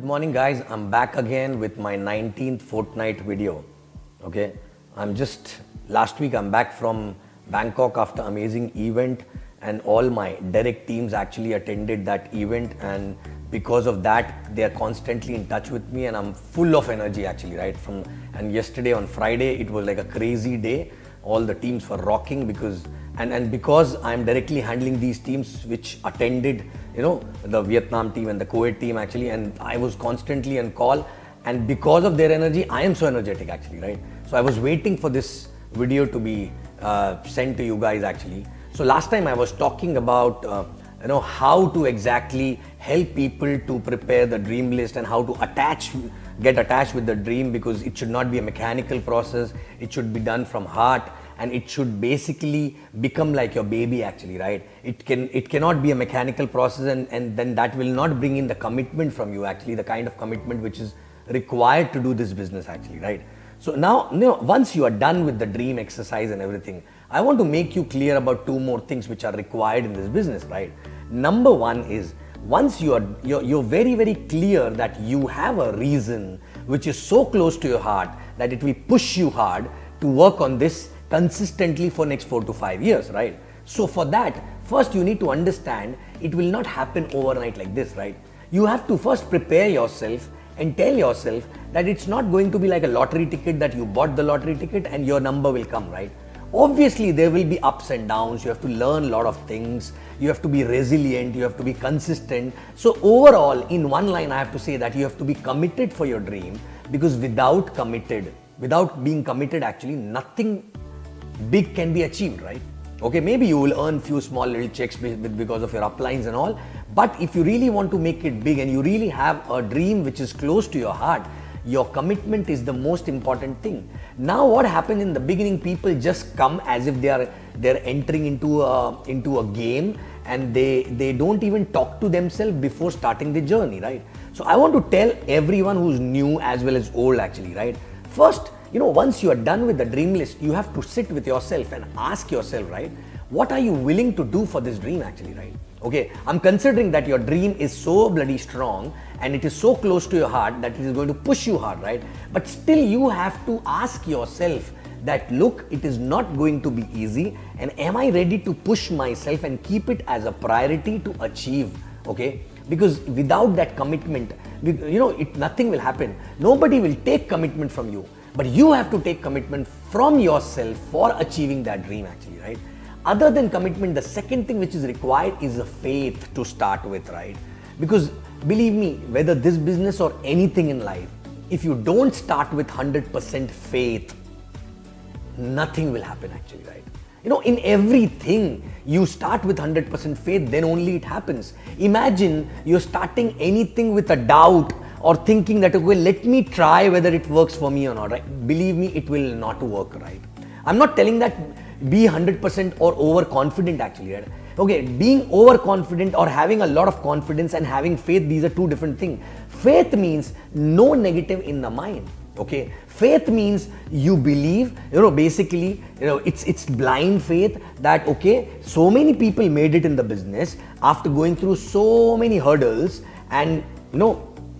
Good morning guys, I'm back again with my 19th fortnight video. Okay, last week I'm back from Bangkok after amazing event, and all my direct teams actually attended that event, and because of that they are constantly in touch with me and I'm full of energy actually, right? And yesterday on Friday it was like a crazy day. All the teams were rocking because I'm directly handling these teams which attended, the Vietnam team and the Kuwait team actually, and I was constantly on call, and because of their energy I am so energetic actually, right? So I was waiting for this video to be sent to you guys actually. So last time I was talking about how to exactly help people to prepare the dream list and how to get attached with the dream, because it should not be a mechanical process. It should be done from heart, and it should basically become like your baby actually, right? It cannot be a mechanical process, and then that will not bring in the commitment from you actually, the kind of commitment which is required to do this business actually, right? So now, once you are done with the dream exercise and everything, I want to make you clear about two more things which are required in this business, right? Number one is, once you're very, very clear that you have a reason which is so close to your heart that it will push you hard to work on this consistently for next 4 to 5 years, right? So for that, first you need to understand it will not happen overnight like this, right? You have to first prepare yourself and tell yourself that it's not going to be like a lottery ticket, that you bought the lottery ticket and your number will come, right? Obviously there will be ups and downs. You have to learn a lot of things. You have to be resilient. You have to be consistent. So overall, in one line, I have to say that you have to be committed for your dream, because without being committed actually, nothing big can be achieved, right? Okay, maybe you will earn few small little checks because of your uplines and all, but if you really want to make it big and you really have a dream which is close to your heart, your commitment is the most important thing. Now what happens in the beginning, people just come as if they're entering into a game, and they don't even talk to themselves before starting the journey, right? So I want to tell everyone who's new as well as old actually, right? First, once you are done with the dream list, you have to sit with yourself and ask yourself, right? What are you willing to do for this dream actually, right? Okay, I'm considering that your dream is so bloody strong and it is so close to your heart that it is going to push you hard, right? But still you have to ask yourself that, look, it is not going to be easy, and am I ready to push myself and keep it as a priority to achieve, okay? Because without that commitment, nothing will happen. Nobody will take commitment from you, but you have to take commitment from yourself for achieving that dream actually, right? Other than commitment, the second thing which is required is a faith to start with, right? Because believe me, whether this business or anything in life, if you don't start with 100% faith, nothing will happen actually, right? In everything, you start with 100% faith, then only it happens. Imagine you're starting anything with a doubt or thinking that, okay, let me try whether it works for me or not, right? Believe me, it will not work, right? I'm not telling that be 100% or overconfident actually, right? Okay, being overconfident or having a lot of confidence and having faith, these are two different things. Faith means no negative in the mind. Okay, faith means you believe, basically, it's blind faith that, okay, so many people made it in the business after going through so many hurdles, and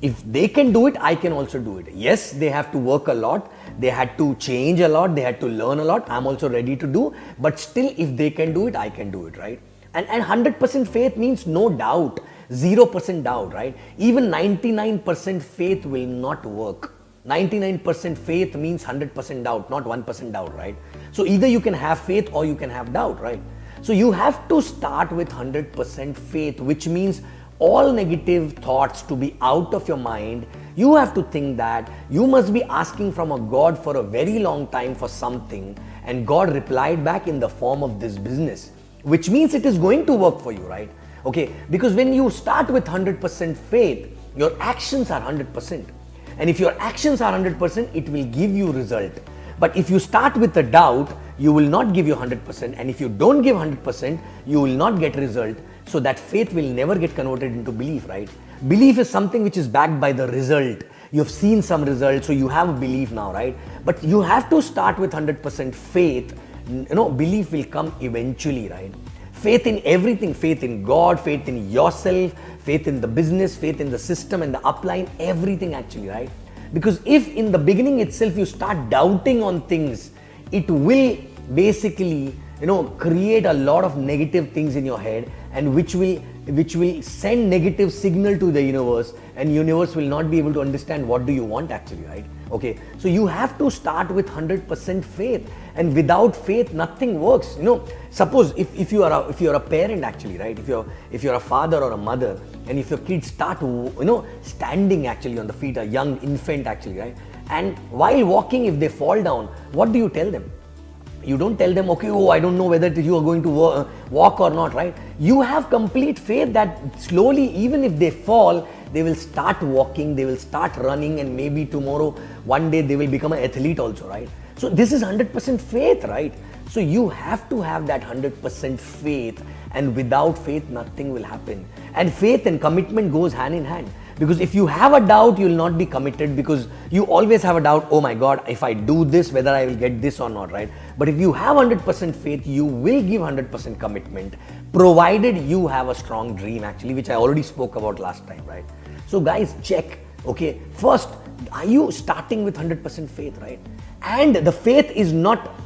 if they can do it, I can also do it. Yes, they have to work a lot, they had to change a lot, they had to learn a lot. I'm also ready to do, but still, if they can do it, I can do it, right? And 100% faith means no doubt, 0% doubt, right? Even 99% faith will not work. 99% faith means 100% doubt, not 1% doubt, right? So either you can have faith or you can have doubt, right? So you have to start with 100% faith, which means all negative thoughts to be out of your mind. You have to think that you must be asking from a God for a very long time for something, and God replied back in the form of this business, which means it is going to work for you, right? Okay, because when you start with 100% faith, your actions are 100%. And if your actions are 100%, it will give you result. But if you start with a doubt, you will not give you 100%. And if you don't give 100%, you will not get result. So that faith will never get converted into belief, right? Belief is something which is backed by the result. You have seen some result, so you have a belief now, right? But you have to start with 100% faith. Belief will come eventually, right? faith in everything, faith in God, faith in yourself, faith in the business, faith in the system and the upline, everything actually, right? Because if in the beginning itself you start doubting on things, it will basically, create a lot of negative things in your head, and which will send negative signal to the universe, and universe will not be able to understand what do you want actually, right? Okay, so you have to start with 100% faith, and without faith nothing works. Suppose if you are a parent actually, right? If you're a father or a mother, and if your kids start standing actually on the feet, a young infant actually, right? And while walking, if they fall down, what do you tell them? You don't tell them, okay, I don't know whether you are going to walk or not, right? You have complete faith that slowly, even if they fall, they will start walking, they will start running, and maybe tomorrow, one day they will become an athlete also, right? So this is 100% faith, right? So you have to have that 100% faith, and without faith, nothing will happen. And faith and commitment goes hand in hand. Because if you have a doubt, you will not be committed, because you always have a doubt, oh my God, if I do this, whether I will get this or not, right? But if you have 100% faith, you will give 100% commitment, provided you have a strong dream actually, which I already spoke about last time, right? So guys, check, okay, first, are you starting with 100% faith, right? And the faith is not,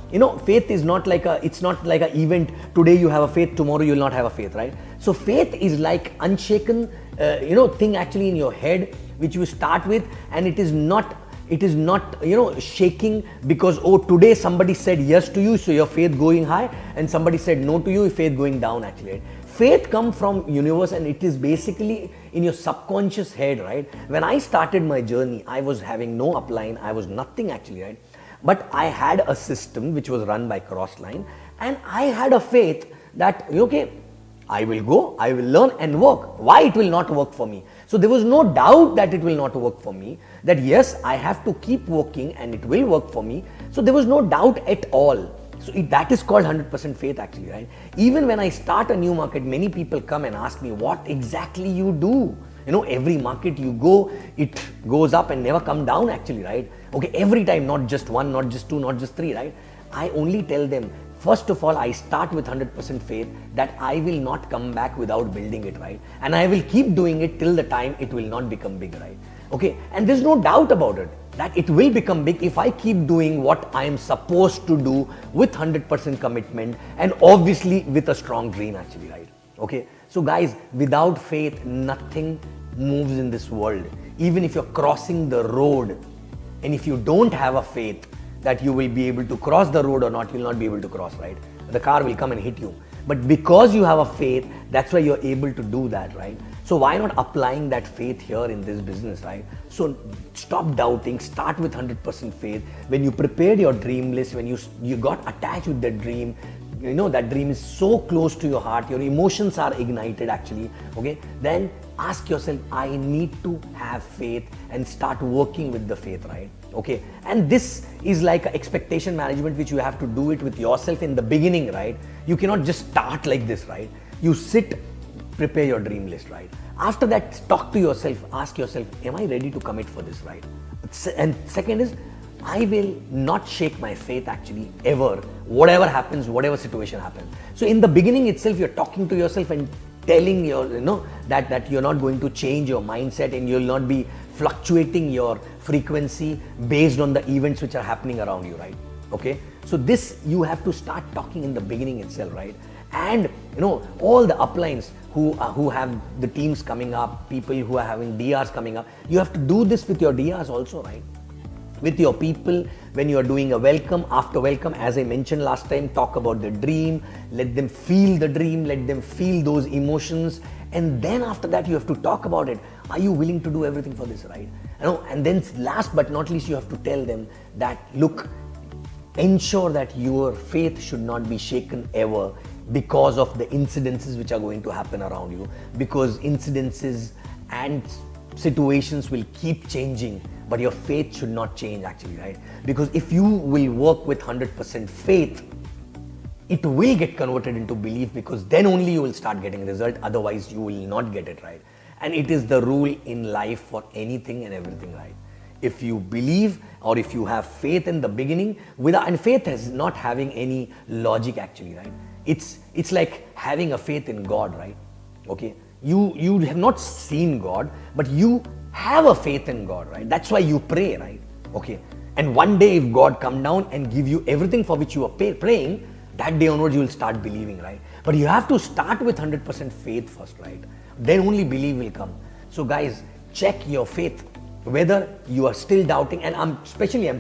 faith is not like it's not like an event, today you have a faith, tomorrow you will not have a faith, right? So faith is like unshaken, thing actually in your head, which you start with, and it is not, shaking because, today somebody said yes to you, so your faith going high, and somebody said no to you, your faith going down actually, right? Faith comes from universe, and it is basically in your subconscious head, right? When I started my journey, I was having no upline, I was nothing actually, right? But I had a system which was run by Crossline, and I had a faith that, okay, I will go, I will learn and work. Why it will not work for me? So there was no doubt that it will not work for me, that yes, I have to keep working and it will work for me. So there was no doubt at all. So that is called 100% faith actually, right? Even when I start a new market, many people come and ask me what exactly you do. Every market you go, it goes up and never come down actually, right? Okay, every time, not just one, not just two, not just three, right? I only tell them, first of all, I start with 100% faith that I will not come back without building it, right? And I will keep doing it till the time it will not become big, right? Okay, and there's no doubt about it that it will become big if I keep doing what I am supposed to do with 100% commitment, and obviously with a strong dream actually, right? Okay, so guys, without faith, nothing moves in this world. Even if you're crossing the road, and if you don't have a faith that you will be able to cross the road or not, you'll not be able to cross, right? The car will come and hit you. But because you have a faith, that's why you're able to do that, right? So why not applying that faith here in this business, right? So stop doubting, start with 100% faith. When you prepared your dream list, when you got attached with that dream, that dream is so close to your heart, your emotions are ignited actually, okay? Then ask yourself, I need to have faith, and start working with the faith, right? Okay, and this is like expectation management, which you have to do it with yourself in the beginning, right? You cannot just start like this, right? You sit, prepare your dream list, right? After that, talk to yourself, ask yourself, am I ready to commit for this, right? And second is, I will not shake my faith actually ever, whatever happens, whatever situation happens. So in the beginning itself, you're talking to yourself and telling that you're not going to change your mindset, and you'll not be fluctuating your frequency based on the events which are happening around you, right? Okay, so this you have to start talking in the beginning itself, right? And all the uplines who have the teams coming up, people who are having DRs coming up, you have to do this with your DRs also, right? With your people, when you are doing a welcome, after welcome, as I mentioned last time, talk about the dream, let them feel the dream, let them feel those emotions, and then after that you have to talk about it. Are you willing to do everything for this, right? And then last but not least, you have to tell them that, look, ensure that your faith should not be shaken ever because of the incidences which are going to happen around you, because incidences and situations will keep changing, but your faith should not change actually, right? Because if you will work with 100% faith, it will get converted into belief, because then only you will start getting result, otherwise you will not get it, right? And it is the rule in life for anything and everything, right? If you believe, or if you have faith in the beginning, and faith is not having any logic actually, right? It's like having a faith in God, right? Okay, you have not seen God, but you have a faith in God, right? That's why you pray, right? Okay, and one day if God come down and give you everything for which you are praying, that day onwards you will start believing, right? But you have to start with 100% faith first, right? Then only belief will come. So guys, check your faith, whether you are still doubting. And I'm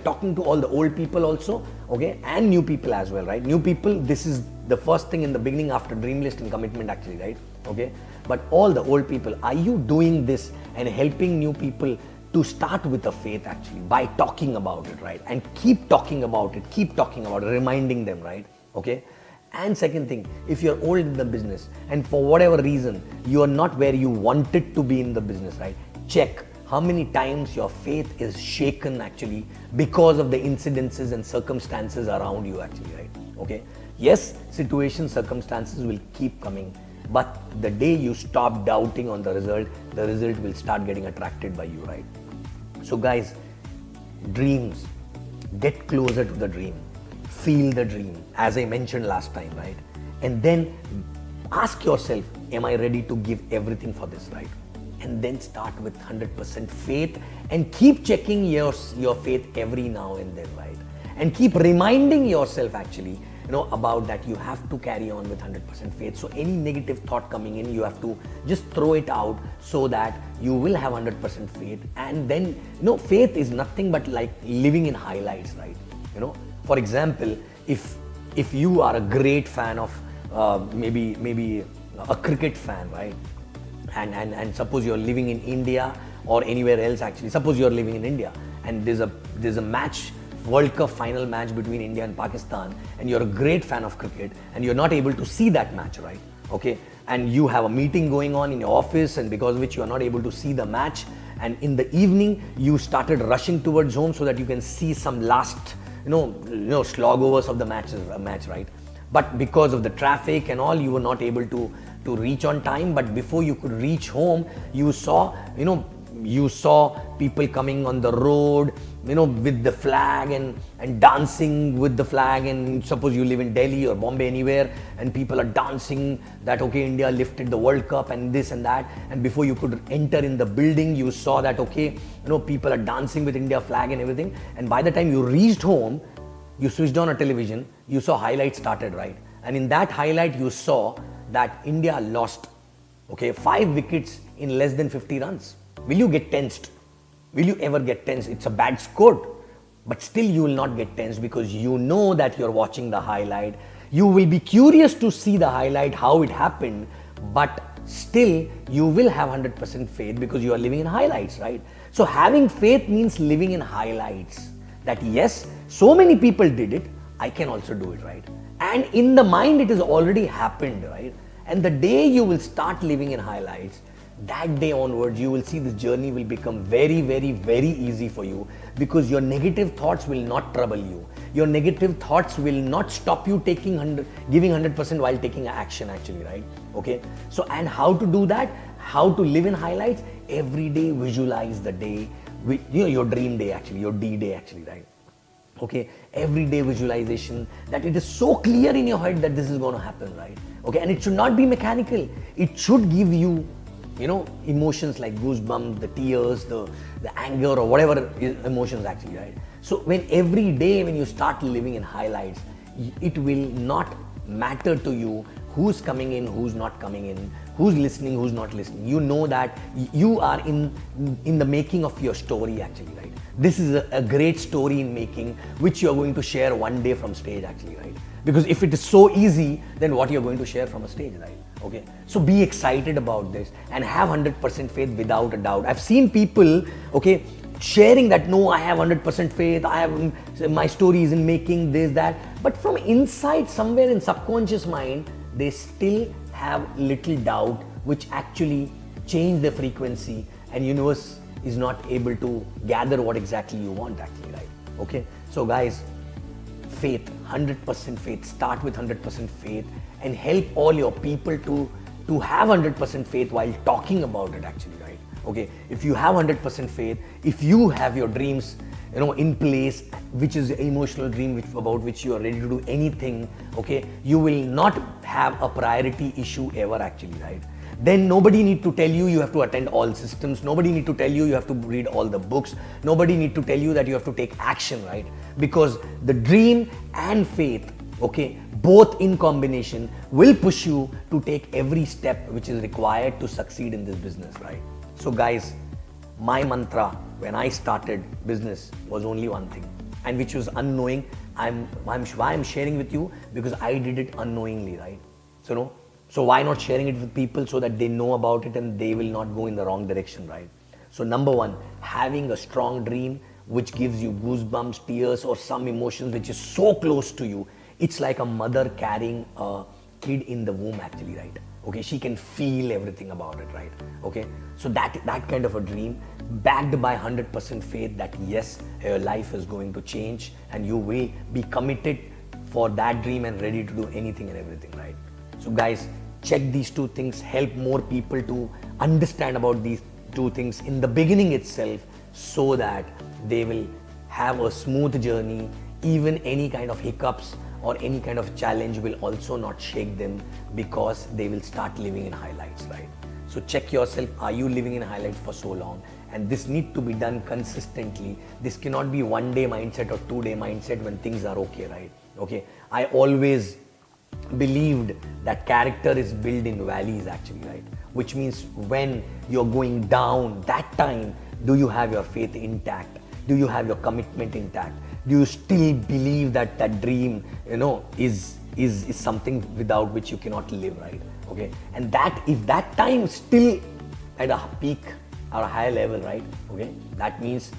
talking to all the old people also, okay, and new people as well, right? New people, this is the first thing in the beginning after dream list and commitment actually, right? Okay, but all the old people, are you doing this and helping new people to start with a faith actually by talking about it, right? And keep talking about it, reminding them, right? Okay. And second thing, if you're old in the business and for whatever reason you are not where you wanted to be in the business, right? Check how many times your faith is shaken actually because of the incidences and circumstances around you actually, right? Okay. Yes, situations, circumstances will keep coming, but the day you stop doubting on the result will start getting attracted by you, right? So guys, dreams, get closer to the dream. Feel the dream, as I mentioned last time, right? And then ask yourself, am I ready to give everything for this, right? And then start with 100% faith and keep checking your faith every now and then, right? And keep reminding yourself actually, about that you have to carry on with 100% faith. So any negative thought coming in, you have to just throw it out so that you will have 100% faith. And then, faith is nothing but like living in highlights, right? For example, if you are a great fan of maybe a cricket fan, right? And suppose you're living in India or anywhere else actually. Suppose you're living in India and there's a match, World Cup final match between India and Pakistan, and you're a great fan of cricket and you're not able to see that match, right? Okay, and you have a meeting going on in your office, and because of which you are not able to see the match, and in the evening you started rushing towards home so that you can see some last slog overs of the match, right? But because of the traffic and all, you were not able to reach on time. But before you could reach home, you saw people coming on the road, with the flag and dancing with the flag. And suppose you live in Delhi or Bombay, anywhere, and people are dancing that, okay, India lifted the World Cup and this and that. And before you could enter in the building, you saw that, okay, people are dancing with India flag and everything. And by the time you reached home, you switched on a television, you saw highlights started, right? And in that highlight, you saw that India lost, okay, 5 wickets in less than 50 runs. Will you get tensed? Will you ever get tensed? It's a bad score, but still you will not get tensed because you know that you're watching the highlight. You will be curious to see the highlight, how it happened, but still you will have 100% faith because you are living in highlights, right? So having faith means living in highlights. That yes, so many people did it, I can also do it, right? And in the mind it has already happened, right? And the day you will start living in highlights, that day onwards, you will see this journey will become very, very, very easy for you because your negative thoughts will not trouble you. Your negative thoughts will not stop you giving 100% while taking action actually, right? Okay. So, and how to do that? How to live in highlights? Every day visualize the day, your dream day actually, your D-day actually, right? Okay, everyday visualization that it is so clear in your head that this is going to happen, right? Okay, and it should not be mechanical. It should give you, emotions like goosebumps, the tears, the anger or whatever emotions actually, right? So when every day when you start living in highlights, it will not matter to you who's coming in, who's not coming in, who's listening, who's not listening. You know that you are in the making of your story actually, right? This is a great story in making, which you're going to share one day from stage actually, right? Because if it is so easy, then what you're going to share from a stage, right? Okay. So be excited about this and have 100% faith without a doubt. I've seen people, okay, sharing that, no, I have 100% faith, my story is in making this, that. But from inside, somewhere in subconscious mind, they still have little doubt, which actually change the frequency, and universe is not able to gather what exactly you want actually, right? Okay. So guys, faith, 100% faith, start with 100% faith and help all your people to have 100% faith while talking about it actually, right? Okay, if you have 100% faith, if you have your dreams, in place, which is the emotional dream about which you are ready to do anything, okay, you will not have a priority issue ever actually, right? Then nobody need to tell you you have to attend all systems, nobody need to tell you you have to read all the books, nobody need to tell you that you have to take action, right? Because the dream and faith, okay, both in combination will push you to take every step which is required to succeed in this business, right? So guys, my mantra when I started business was only one thing, and which was unknowing. Why I'm sharing with you, because I did it unknowingly, right? So why not sharing it with people so that they know about it and they will not go in the wrong direction, right? So number one, having a strong dream which gives you goosebumps, tears, or some emotions which is so close to you. It's like a mother carrying a kid in the womb actually, right? Okay, she can feel everything about it, right? Okay, so that kind of a dream backed by 100% faith that yes, your life is going to change and you will be committed for that dream and ready to do anything and everything, right? So guys, check these two things, help more people to understand about these two things in the beginning itself, so that they will have a smooth journey. Even any kind of hiccups or any kind of challenge will also not shake them, because they will start living in highlights, right? So check yourself, are you living in highlights for so long? And this need to be done consistently. This cannot be 1 day mindset or 2 day mindset when things are okay, right? Okay, I always believed that character is built in valleys actually, right? Which means when you're going down, that time, do you have your faith intact? Do you have your commitment intact? Do you still believe that that dream, is something without which you cannot live, right? Okay, and that if that time still at a peak or a high level, right? Okay, that means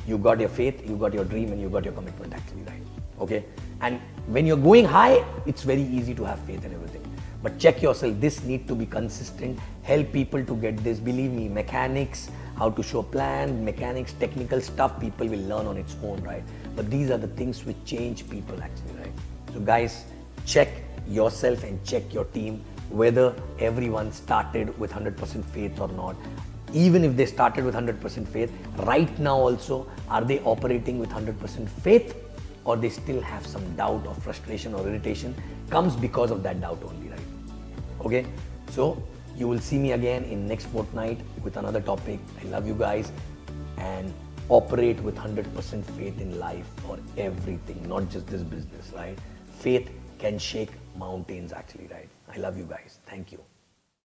you got your faith, you got your dream, and you got your commitment actually, right? Okay, and when you're going high, it's very easy to have faith and everything. But check yourself, this need to be consistent, help people to get this. Believe me, mechanics, how to show plan, mechanics, technical stuff, people will learn on its own, right? But these are the things which change people actually, right? So guys, check yourself and check your team, whether everyone started with 100% faith or not. Even if they started with 100% faith, right now also, are they operating with 100% faith? Or they still have some doubt or frustration or irritation comes because of that doubt only, right? Okay, so you will see me again in next fortnight with another topic. I love you guys, and operate with 100% faith in life for everything, not just this business, right? Faith can shake mountains actually, right? I love you guys. Thank you.